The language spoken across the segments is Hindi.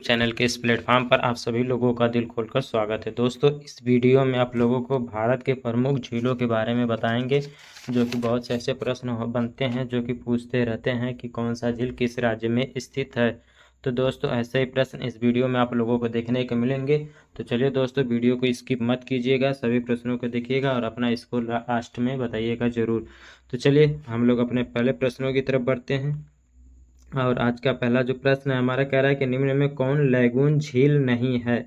चैनल के इस प्लेटफॉर्म पर आप सभी लोगों का दिल खोलकर स्वागत है। दोस्तों, इस वीडियो में आप लोगों को भारत के प्रमुख झीलों के बारे में बताएंगे, जो कि बहुत से ऐसे प्रश्न बनते हैं जो कि पूछते रहते हैं कि कौन सा झील किस राज्य में स्थित है। तो दोस्तों, ऐसे ही प्रश्न इस वीडियो में आप लोगों को देखने को मिलेंगे। तो चलिए दोस्तों, वीडियो को स्किप मत कीजिएगा, सभी प्रश्नों को देखिएगा और अपना स्कोर लास्ट में बताइएगा ज़रूर। तो चलिए हम लोग अपने पहले प्रश्नों की तरफ बढ़ते हैं। और आज का पहला जो प्रश्न है हमारा, कह रहा है कि निम्न में कौन लैगून झील नहीं है।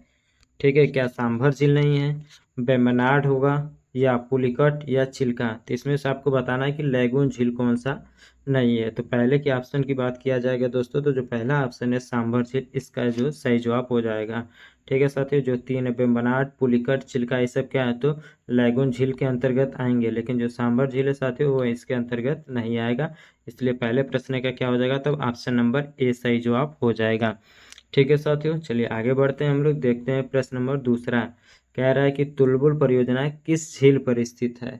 ठीक है, क्या सांभर झील नहीं है, वेम्बनाड होगा, या पुलिकट, या चिल्का। तो इसमें से आपको बताना है कि लैगून झील कौन सा नहीं है। तो पहले के ऑप्शन की बात किया जाएगा दोस्तों, तो जो पहला ऑप्शन है सांभर झील, इसका जो सही जवाब हो जाएगा। ठीक है साथियों, जो तीन है वेम्बनाड, पुलिकट, चिल्का, ये सब क्या है तो लैगून झील के अंतर्गत आएंगे, लेकिन जो सांभर झील है साथियों वो इसके अंतर्गत नहीं आएगा। इसलिए पहले प्रश्न का क्या हो जाएगा, तब ऑप्शन नंबर ए सही जवाब हो जाएगा। ठीक है साथियों, चलिए आगे बढ़ते हैं हम लोग, देखते हैं प्रश्न नंबर दूसरा। कह रहा है कि तुलबुल परियोजना किस झील पर स्थित है।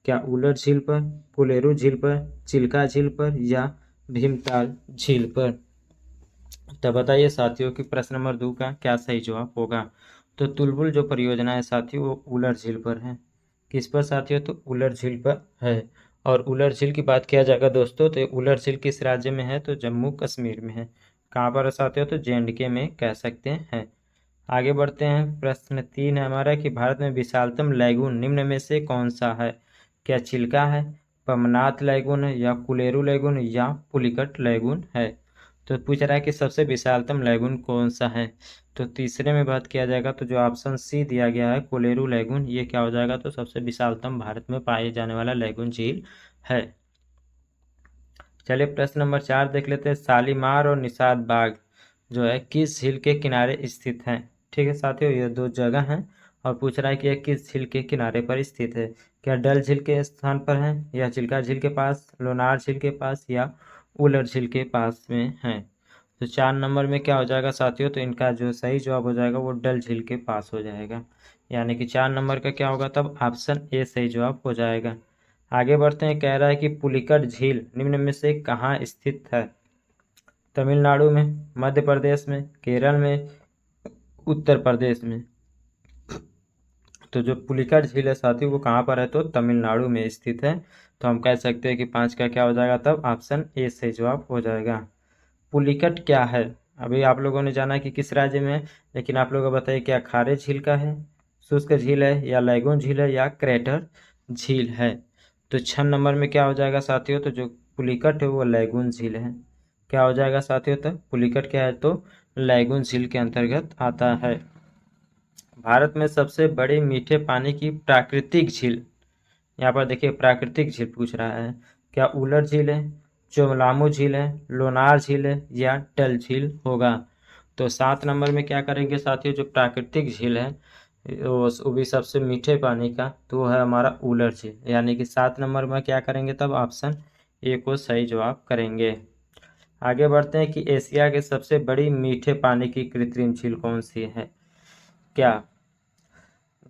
क्या उलर झील पर, कोलेरू झील पर, चिल्का झील पर, या भीमताल झील पर। तो बताइए साथियों कि प्रश्न नंबर 2 का क्या सही जवाब होगा। तो तुलबुल जो परियोजना है साथियों वो उलर झील पर है। किस पर साथियों, तो उलर झील पर है। और उलर झील की बात किया जाएगा दोस्तों, तो उलर झील किस राज्य में है, तो जम्मू कश्मीर में है। कहाँ पर है साथियों, तो JNK में कह सकते हैं। आगे बढ़ते हैं, प्रश्न 3 है हमारा कि भारत में विशालतम लैगून निम्न में से कौन सा है। क्या चिल्का है, पमनाथ लैगून है, या कुलेरू लैगून, या पुलिकट लैगून है। तो पूछ रहा है कि सबसे विशालतम लैगून कौन सा है। तो तीसरे में बात किया जाएगा तो जो ऑप्शन सी दिया गया है कोलेरू लैगून, ये क्या हो जाएगा, तो सबसे विशालतम भारत में पाए जाने वाला लैगून झील है। चलिए प्रश्न नंबर 4 देख लेते हैं। शालीमार और निषाद बाग जो है किस झील के किनारे स्थित हैं। ठीक है साथियों, ये दो जगह हैं और पूछ रहा है कि यह किस झील के किनारे पर स्थित है। क्या डल झील के स्थान पर है, या चिल्का झील के पास, लोनार झील के पास, या उलर झील के पास में है। तो 4 नंबर में क्या हो जाएगा साथियों, तो इनका जो सही जवाब हो जाएगा वो डल झील के पास हो जाएगा। यानी कि 4 नंबर का क्या होगा, तब ऑप्शन ए सही जवाब हो जाएगा। आगे बढ़ते हैं, कह रहा है कि पुलिकट झील निम्न में से कहाँ स्थित है। तमिलनाडु में, मध्य प्रदेश में, केरल में, उत्तर प्रदेश में। तो जो पुलिकट झील है साथियों वो कहाँ पर है, तो तमिलनाडु में स्थित है। तो हम कह सकते हैं कि 5 का क्या हो जाएगा, तब ऑप्शन ए सही जवाब हो जाएगा। पुलिकट क्या है, अभी आप लोगों ने जाना कि किस राज्य में है, लेकिन आप लोगों को बताइए क्या खारे झील का है, शुष्क झील है, या लैगून झील है, या क्रेटर झील है। तो 6 नंबर में क्या हो जाएगा साथियों, तो जो पुलिकट है वो लैगून झील है। क्या हो जाएगा साथियों, तो पुलिकट क्या है, तो लैगून झील के अंतर्गत आता है। भारत में सबसे बड़ी मीठे पानी की प्राकृतिक झील, यहाँ पर देखिए प्राकृतिक झील पूछ रहा है। क्या उलर झील है, चोमलामू झील है, लोनार झील है, या डल झील होगा। तो 7 नंबर में क्या करेंगे साथियों, जो प्राकृतिक झील है वो भी सबसे मीठे पानी का, तो वो है हमारा उलर झील। यानी कि 7 नंबर में क्या करेंगे, तब ऑप्शन ए को सही जवाब करेंगे। आगे बढ़ते हैं कि एशिया के सबसे बड़ी मीठे पानी की कृत्रिम झील कौन सी है। क्या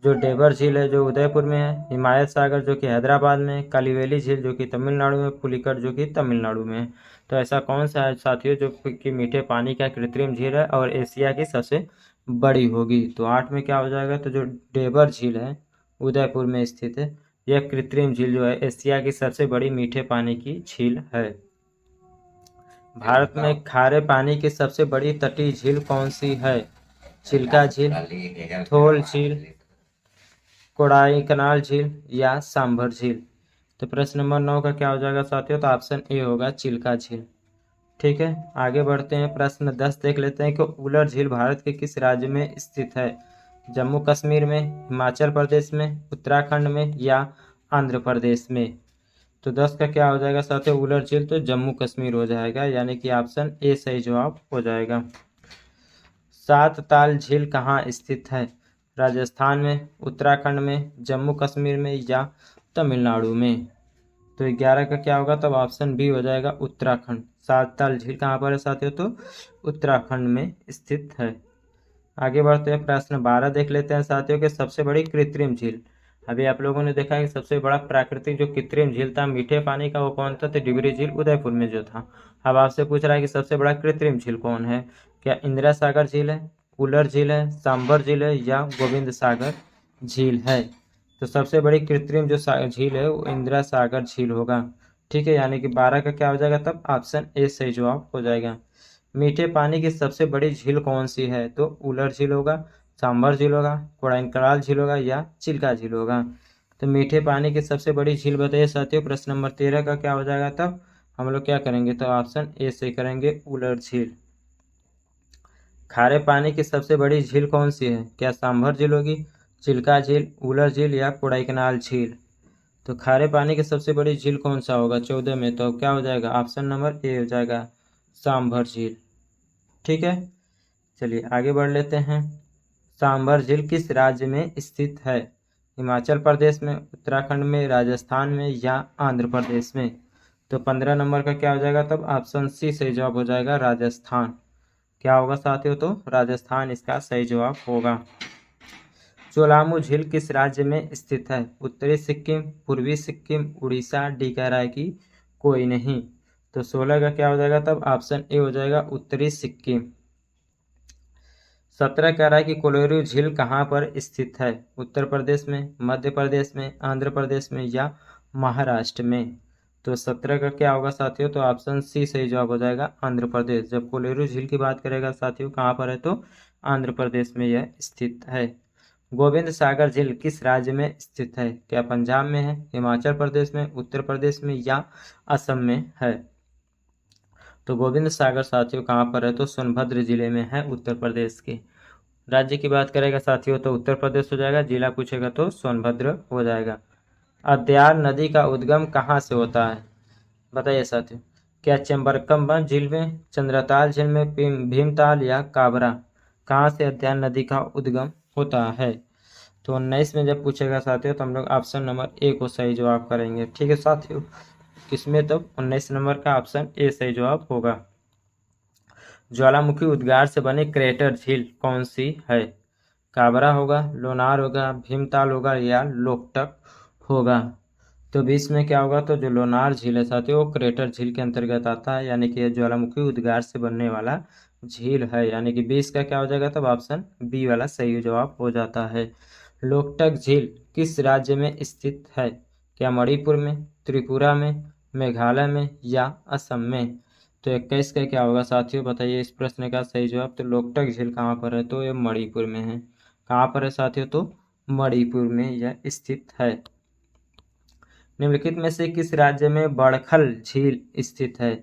जो डेबर झील है जो उदयपुर में है, हिमायत सागर जो कि हैदराबाद में है, कालीवेली झील जो कि तमिलनाडु में, पुलिकट जो कि तमिलनाडु में है। तो ऐसा कौन सा है साथियों जो कि मीठे पानी का कृत्रिम झील है और एशिया की सबसे बड़ी होगी। तो 8 में क्या हो जाएगा, तो जो डेबर झील है उदयपुर में स्थित है, यह कृत्रिम झील जो है एशिया की सबसे बड़ी मीठे पानी की झील है। भारत में खारे पानी की सबसे बड़ी तटीय झील कौन सी है। चिल्का झील, थोल झील, कोडाईकनाल झील, या सांभर झील। तो प्रश्न नंबर 9 का क्या हो जाएगा साथियों, तो ऑप्शन ए होगा चिल्का झील। ठीक है, आगे बढ़ते हैं, प्रश्न 10 देख लेते हैं कि उलर झील भारत के किस राज्य में स्थित है। जम्मू कश्मीर में, हिमाचल प्रदेश में, उत्तराखंड में, या आंध्र प्रदेश में। तो 10 का क्या हो जाएगा साथियों, उलर झील तो जम्मू कश्मीर हो जाएगा, यानी कि ऑप्शन ए सही जवाब हो जाएगा। सात ताल झील कहाँ स्थित है। राजस्थान में, उत्तराखंड में, जम्मू कश्मीर में, या तमिलनाडु में। तो 11 का क्या होगा, तब ऑप्शन बी हो जाएगा उत्तराखंड। सात ताल झील कहाँ पर है साथियों, तो उत्तराखंड में स्थित है। आगे बढ़ते हैं, प्रश्न 12 देख लेते हैं साथियों के सबसे बड़ी कृत्रिम झील। अभी आप लोगों ने देखा कि सबसे बड़ा प्राकृतिक जो कृत्रिम झील था मीठे पानी का वो कौन था, तो डिबरी झील उदयपुर में जो था। अब आपसे पूछ रहा है कि सबसे बड़ा कृत्रिम झील कौन है। क्या इंदिरा सागर झील है, उलर झील है, सांभर झील है या गोविंद सागर झील है? तो सबसे बड़ी कृत्रिम जो झील है वो इंदिरा सागर झील होगा। ठीक है, यानी कि 12 का क्या हो जाएगा तब? ऑप्शन ए सही जवाब हो जाएगा। मीठे पानी की सबसे बड़ी झील कौन सी है? तो उलर झील होगा, सांभर झील होगा, कोडाइकनाल झील होगा या चिल्का झील होगा। तो मीठे पानी की सबसे बड़ी झील बताइए साथियों। प्रश्न नंबर 13 का क्या हो जाएगा तब? हम लोग क्या करेंगे? तो ऑप्शन ए से करेंगे, उलर झील। खारे पानी की सबसे बड़ी झील कौन सी है? क्या सांभर झील होगी, चिल्का झील, उलर झील या कोडाइकनाल झील? तो खारे पानी की सबसे बड़ी झील कौन सा होगा 14 में? तो क्या हो जाएगा? ऑप्शन नंबर ए हो जाएगा, सांभर झील। ठीक है, चलिए आगे बढ़ लेते हैं। सांभर झील किस राज्य में स्थित है? हिमाचल प्रदेश में, उत्तराखंड में, राजस्थान में या आंध्र प्रदेश में? तो 15 नंबर का क्या हो जाएगा तब? ऑप्शन सी सही जवाब हो जाएगा, राजस्थान। क्या होगा साथियों? तो राजस्थान इसका सही जवाब होगा। चोलामू झील किस राज्य में स्थित है? उत्तरी सिक्किम, पूर्वी सिक्किम, उड़ीसा, डी कह रहा है कि कोई नहीं। तो 16 का क्या हो जाएगा तब? ऑप्शन ए हो जाएगा, उत्तरी सिक्किम। 17 कह रहा है कि कोलोरू झील कहाँ पर स्थित है? उत्तर प्रदेश में, मध्य प्रदेश में, आंध्र प्रदेश में या महाराष्ट्र में? तो 17 का क्या होगा साथियों? तो ऑप्शन सी सही जवाब हो जाएगा, आंध्र प्रदेश। जब कोलेरू झील की बात करेगा साथियों कहाँ पर है? तो आंध्र प्रदेश में यह स्थित है। गोविंद सागर झील किस राज्य में स्थित है? क्या पंजाब में है, हिमाचल प्रदेश में, उत्तर प्रदेश में या असम में है? तो गोविंद सागर साथियों कहाँ पर है? तो सोनभद्र जिले में है, उत्तर प्रदेश के। राज्य की बात करेगा साथियों तो उत्तर प्रदेश हो जाएगा, जिला पूछेगा तो सोनभद्र हो जाएगा। अद्यार नदी का उद्गम कहाँ से होता है? बताइए साथियों। क्या चेम्बरकम झील में, चंद्रताल झील में, भीमताल या काबरा? कहाँ से अद्यार नदी का उद्गम होता है? तो 19 में जब पूछेगा साथियों तो हम लोग ऑप्शन नंबर ए को सही जवाब करेंगे। ठीक है साथियों, किसमें? तो 19 नंबर का ऑप्शन ए सही जवाब होगा। ज्वालामुखी उद्गार से बनी क्रेटर झील कौन सी है? काबरा होगा, लोनार होगा, भीमताल होगा या लोकटक होगा? तो 20 में क्या होगा? तो जो लोनार झील है साथियों वो क्रेटर झील के अंतर्गत आता है, यानी कि यह ज्वालामुखी उद्गार से बनने वाला झील है। यानी कि 20 का क्या हो जाएगा तब? ऑप्शन बी वाला सही जवाब हो जाता है। लोकटक झील किस राज्य में स्थित है? क्या मणिपुर में, त्रिपुरा में, मेघालय में या असम में? तो 21 का क्या होगा साथियों? बताइए इस प्रश्न का सही जवाब। तो लोकटक झील कहाँ पर है? तो ये मणिपुर में है। कहाँ पर है साथियों? तो मणिपुर में यह स्थित है। निम्नलिखित में से किस राज्य में बड़खल झील स्थित है?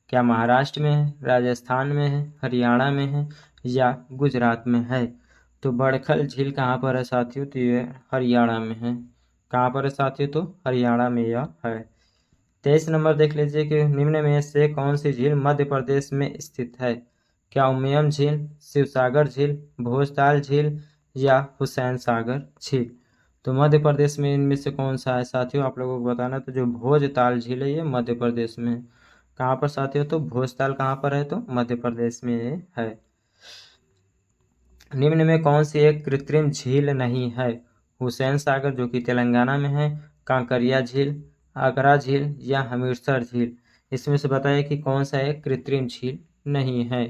क्या महाराष्ट्र में है, राजस्थान में है, हरियाणा में है या गुजरात में है? तो बड़खल झील कहाँ पर है साथियों? तो ये हरियाणा में है। कहाँ पर है साथियों? तो हरियाणा में यह है। 23 नंबर देख लीजिए कि निम्न में से कौन सी झील मध्य प्रदेश में स्थित है? क्या उमियम झील, शिवसागर झील, भोजताल झील या हुसैन सागर झील? तो मध्य प्रदेश में इनमें से कौन सा है साथियों? आप लोगों को बताना। तो जो भोजताल झील है ये मध्य प्रदेश में है। कहाँ पर साथियों? तो भोजताल कहाँ पर है? तो मध्य प्रदेश में ये है। निम्न में कौन सी एक कृत्रिम झील नहीं है? हुसैन सागर जो कि तेलंगाना में है, कांकरिया झील, आगरा झील या हमीरसर झील? इसमें से बताइए कि कौन सा एक कृत्रिम झील नहीं है।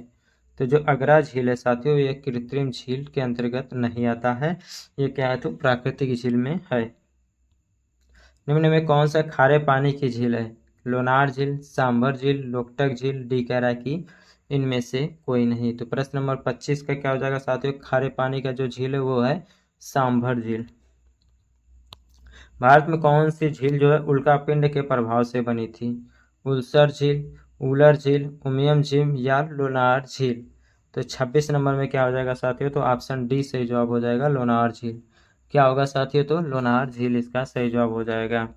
तो जो आगरा झील है साथियों ये कृत्रिम झील के अंतर्गत नहीं आता है, ये क्या है? तो प्राकृतिक झील में है। निम्न में कौन सा खारे पानी की झील है? लोनार झील, सांभर झील, लोकटक झील, डी कह रहा है कि इनमें से कोई नहीं। तो प्रश्न नंबर 25 का क्या हो जाएगा साथियों? खारे पानी का जो झील है वो है सांभर झील। भारत में कौन सी झील जो है उल्कापिंड के प्रभाव से बनी थी? उल्सर झील, उलर झील, उमियम झील या लोनार झील? तो 26 नंबर में क्या हो जाएगा साथियों? तो ऑप्शन डी सही जवाब हो जाएगा, लोनार झील। क्या होगा साथियों? तो लोनार झील इसका सही जवाब हो जाएगा।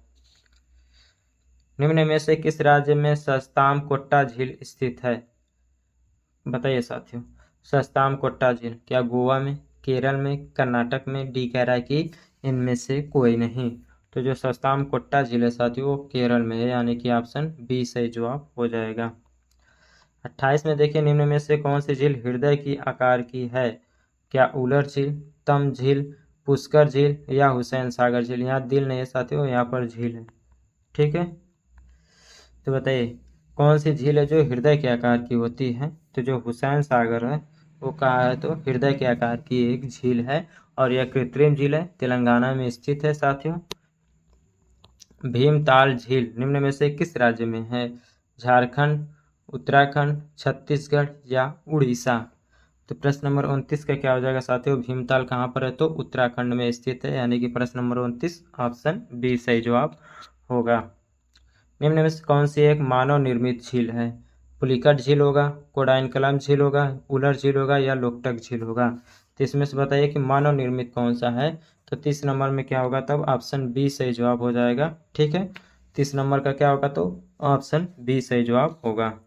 निम्न में से किस राज्य में सस्तामकोट्टा झील स्थित है? बताइए साथियों। सस्तामकोट्टा झील क्या गोवा में, केरल में, कर्नाटक में? डी कह रहा है कि इनमें से कोई नहीं। तो जो सस्तामकोट्टा झील है साथियों वो केरल में है, यानी कि ऑप्शन बी सही जवाब हो जाएगा। 28 में देखिए निम्न में से कौन सी झील हृदय की आकार की है? क्या उलर झील, तम झील, पुष्कर झील या हुसैन सागर झील? यहाँ दिल नहीं है साथियों, यहाँ पर झील है। ठीक है, तो बताइए कौन सी झील है जो हृदय के आकार की होती है? तो जो हुसैन सागर है वो कहाँ है? तो हृदय के आकार की एक झील है और यह कृत्रिम झील है, तेलंगाना में स्थित है साथियों। भीमताल झील निम्न में से किस राज्य में है? झारखंड, उत्तराखंड, छत्तीसगढ़ या उड़ीसा? तो प्रश्न नंबर 29 का क्या हो जाएगा साथियों? भीमताल कहाँ पर है? तो उत्तराखंड में स्थित है, यानी कि प्रश्न नंबर 29 ऑप्शन बी सही जवाब होगा। निम्न में से कौन सी एक मानव निर्मित झील है? पुलिकट झील होगा, कोडाइनकलाम झील होगा, उलर झील होगा या लोकटक झील होगा? तो इसमें से बताइए कि मानव निर्मित कौन सा है? तो 30 नंबर में क्या होगा? तब ऑप्शन बी सही जवाब हो जाएगा। ठीक है, 30 नंबर का क्या होगा? तो ऑप्शन बी सही जवाब होगा।